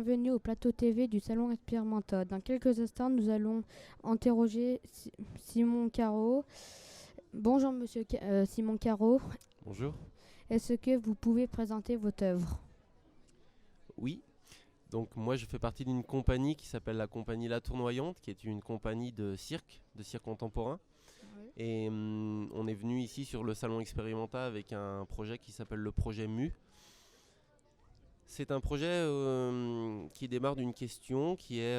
bienvenue au plateau TV du Salon Expérimenta. Dans quelques instants, nous allons interroger Simon Caro. Bonjour Monsieur Simon Caro. Bonjour. Est-ce que vous pouvez présenter votre œuvre? Oui, donc moi je fais partie d'une compagnie qui s'appelle la compagnie La Tournoyante, qui est une compagnie de cirque contemporain. Oui. Et on est venu ici sur le Salon Expérimenta avec un projet qui s'appelle le projet MU. C'est un projet qui démarre d'une question qui est,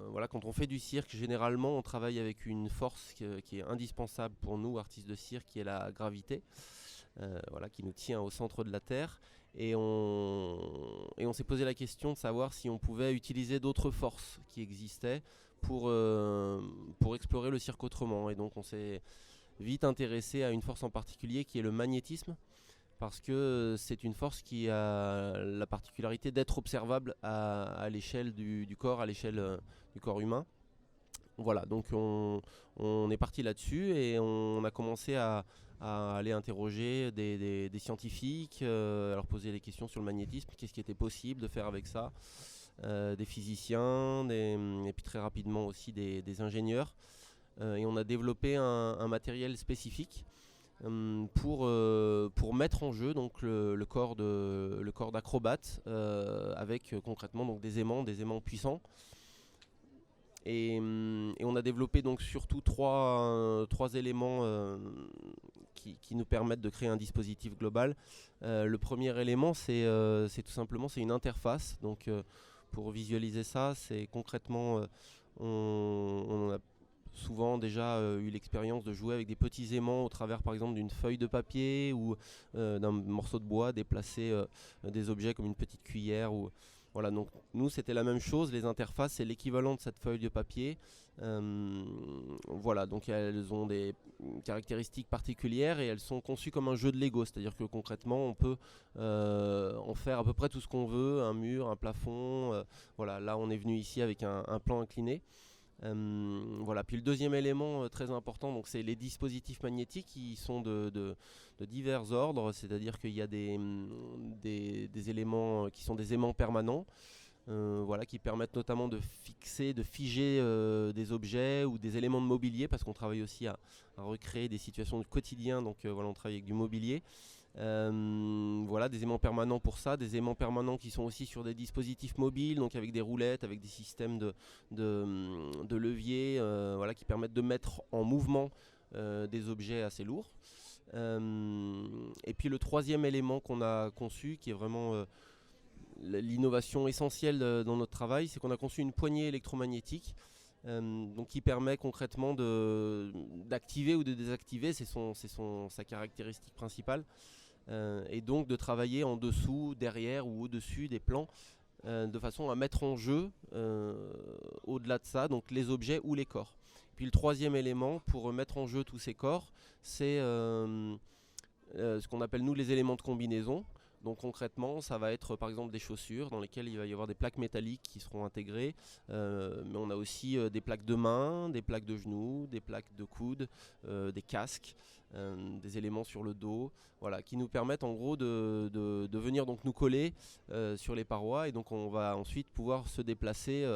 voilà, quand on fait du cirque, généralement on travaille avec une force qui est indispensable pour nous, artistes de cirque, qui est la gravité, voilà, qui nous tient au centre de la Terre. Et on s'est posé la question de savoir si on pouvait utiliser d'autres forces qui existaient pour explorer le cirque autrement. Et donc on s'est vite intéressé à une force en particulier qui est le magnétisme, parce que c'est une force qui a la particularité d'être observable à l'échelle du corps, à l'échelle du corps humain. Voilà, donc on est parti là-dessus et on a commencé à aller interroger des scientifiques, à leur poser des questions sur le magnétisme, qu'est-ce qui était possible de faire avec ça, des physiciens, et puis très rapidement aussi des ingénieurs. Et on a développé un matériel spécifique pour mettre en jeu donc le corps d'acrobate avec concrètement donc des aimants puissants. Et on a développé donc surtout trois éléments qui nous permettent de créer un dispositif global. Le premier élément, c'est tout simplement c'est une interface. Donc pour visualiser ça, c'est concrètement on a souvent déjà eu l'expérience de jouer avec des petits aimants au travers par exemple d'une feuille de papier ou d'un morceau de bois, déplacer des objets comme une petite cuillère ou voilà. Donc nous c'était la même chose, les interfaces c'est l'équivalent de cette feuille de papier. Voilà, donc elles ont des caractéristiques particulières et elles sont conçues comme un jeu de Lego, c'est-à-dire que concrètement on peut en faire à peu près tout ce qu'on veut, un mur, un plafond, voilà. Là on est venu ici avec un plan incliné. Voilà. Puis le deuxième élément très important, donc c'est les dispositifs magnétiques qui sont de divers ordres, c'est-à-dire qu'il y a des éléments qui sont des aimants permanents, voilà, qui permettent notamment de fixer, de figer des objets ou des éléments de mobilier, parce qu'on travaille aussi à recréer des situations du quotidien, donc voilà, on travaille avec du mobilier. Voilà, des aimants permanents pour ça, des aimants permanents qui sont aussi sur des dispositifs mobiles, donc avec des roulettes, avec des systèmes de levier, voilà, qui permettent de mettre en mouvement des objets assez lourds. Et puis le troisième élément qu'on a conçu, qui est vraiment l'innovation essentielle dans notre travail, c'est qu'on a conçu une poignée électromagnétique, donc qui permet concrètement d'activer ou de désactiver, c'est sa caractéristique principale. Et donc de travailler en dessous, derrière ou au-dessus des plans, de façon à mettre en jeu au-delà de ça donc les objets ou les corps. Puis le troisième élément pour mettre en jeu tous ces corps, c'est ce qu'on appelle nous les éléments de combinaison. Donc concrètement, ça va être par exemple des chaussures dans lesquelles il va y avoir des plaques métalliques qui seront intégrées. Mais on a aussi des plaques de mains, des plaques de genoux, des plaques de coudes, des casques, des éléments sur le dos, voilà, qui nous permettent en gros de venir donc nous coller sur les parois. Et donc on va ensuite pouvoir se déplacer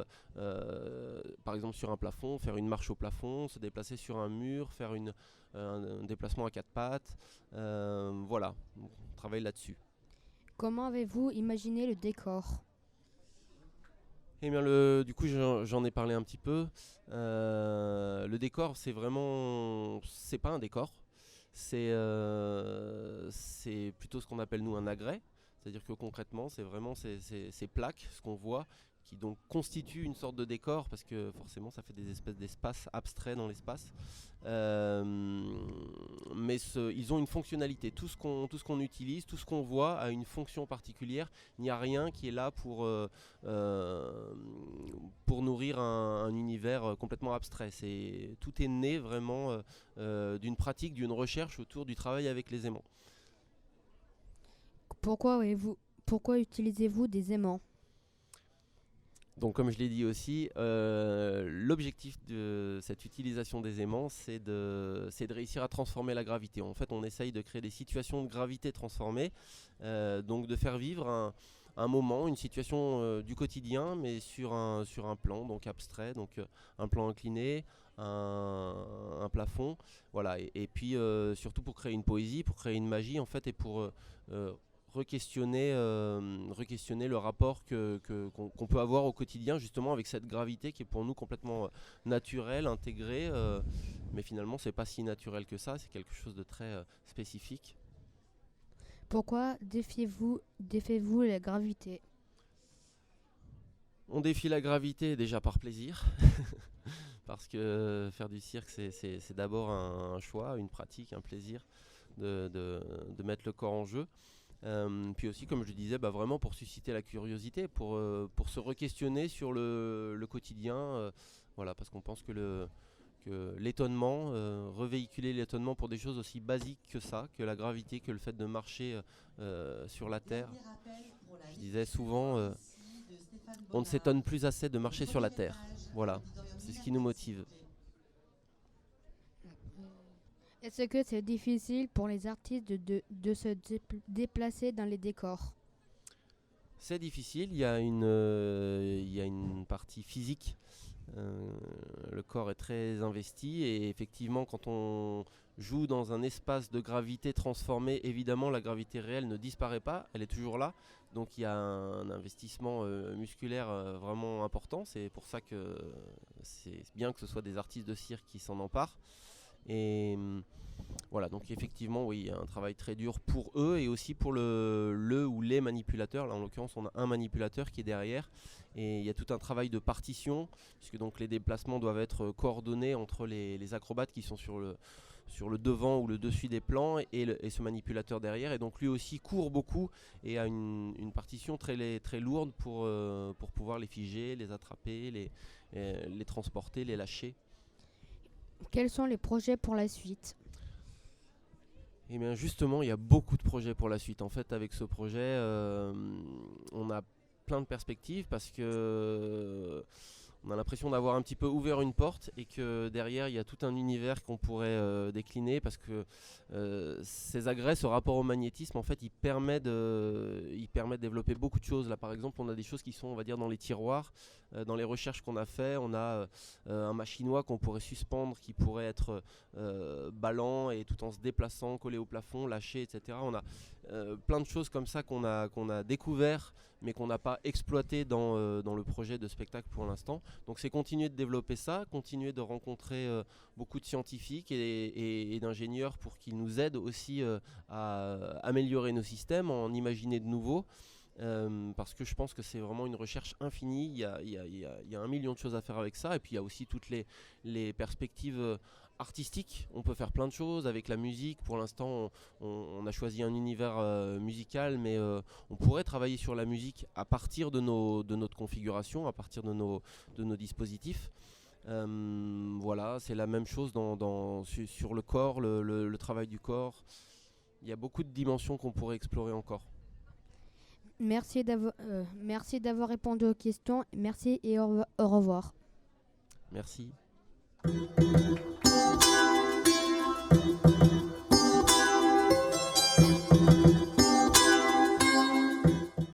par exemple sur un plafond, faire une marche au plafond, se déplacer sur un mur, faire un déplacement à quatre pattes. Voilà, on travaille là-dessus. Comment avez-vous imaginé le décor? Eh bien, du coup, j'en ai parlé un petit peu. Le décor, c'est pas un décor. C'est plutôt ce qu'on appelle nous un agrès. C'est-à-dire que concrètement, c'est vraiment ces plaques, ce qu'on voit, qui donc constituent une sorte de décor, parce que forcément, ça fait des espèces d'espaces abstraits dans l'espace. Mais ils ont une fonctionnalité. Tout ce qu'on utilise, tout ce qu'on voit a une fonction particulière. Il n'y a rien qui est là pour nourrir un univers complètement abstrait. Tout est né vraiment d'une pratique, d'une recherche autour du travail avec les aimants. Pourquoi utilisez-vous des aimants? Donc comme je l'ai dit aussi, l'objectif de cette utilisation des aimants, c'est de réussir à transformer la gravité. En fait, on essaye de créer des situations de gravité transformées, donc de faire vivre un moment, une situation du quotidien, mais sur un plan donc abstrait, donc un plan incliné, un plafond, voilà. Et puis surtout pour créer une poésie, pour créer une magie en fait, et pour re-questionner le rapport qu'on peut avoir au quotidien, justement avec cette gravité qui est pour nous complètement naturelle, intégrée, mais finalement c'est pas si naturel que ça, c'est quelque chose de très spécifique. Pourquoi défiez-vous la gravité? On défie la gravité déjà par plaisir, parce que faire du cirque c'est d'abord un choix, une pratique, un plaisir de mettre le corps en jeu. Puis aussi, comme je disais, vraiment pour susciter la curiosité, pour se re-questionner sur le quotidien, voilà, parce qu'on pense que l'étonnement, revéhiculer l'étonnement pour des choses aussi basiques que ça, que la gravité, que le fait de marcher sur la Terre. Je disais souvent, on ne s'étonne plus assez de marcher sur la Terre. Voilà, c'est ce qui nous motive. Est-ce que c'est difficile pour les artistes de se déplacer dans les décors? C'est difficile, il y a une partie physique. Le corps est très investi et effectivement quand on joue dans un espace de gravité transformé, évidemment la gravité réelle ne disparaît pas, elle est toujours là. Donc il y a un investissement musculaire vraiment important. C'est pour ça que c'est bien que ce soit des artistes de cirque qui s'en emparent. Et voilà, donc effectivement, oui, il y a un travail très dur pour eux et aussi pour le ou les manipulateurs. Là, en l'occurrence, on a un manipulateur qui est derrière et il y a tout un travail de partition, puisque donc les déplacements doivent être coordonnés entre les acrobates qui sont sur le devant ou le dessus des plans et ce manipulateur derrière. Et donc lui aussi court beaucoup et a une partition très lourde pour pouvoir les figer, les attraper, les transporter, les lâcher. Quels sont les projets pour la suite? Et bien justement, il y a beaucoup de projets pour la suite. En fait, avec ce projet, on a plein de perspectives parce que on a l'impression d'avoir un petit peu ouvert une porte et que derrière, il y a tout un univers qu'on pourrait décliner parce que ces agrès, ce rapport au magnétisme, en fait, il permet de développer beaucoup de choses. Là, par exemple, on a des choses qui sont, on va dire, dans les tiroirs. Dans les recherches qu'on a fait, on a un machinois qu'on pourrait suspendre, qui pourrait être ballant et tout en se déplaçant, collé au plafond, lâché, etc. On a plein de choses comme ça qu'on a découvert, mais qu'on n'a pas exploité dans le projet de spectacle pour l'instant. Donc c'est continuer de développer ça, continuer de rencontrer beaucoup de scientifiques et d'ingénieurs pour qu'ils nous aident aussi à améliorer nos systèmes, en imaginer de nouveaux. Parce que je pense que c'est vraiment une recherche infinie, il y a 1 million de choses à faire avec ça, et puis il y a aussi toutes les perspectives artistiques. On peut faire plein de choses avec la musique. Pour l'instant, on a choisi un univers musical, mais on pourrait travailler sur la musique à partir de notre configuration, à partir de nos dispositifs. Voilà, c'est la même chose sur le corps, le travail du corps. Il y a beaucoup de dimensions qu'on pourrait explorer encore. Merci d'avoir répondu aux questions. Merci et au revoir. Merci.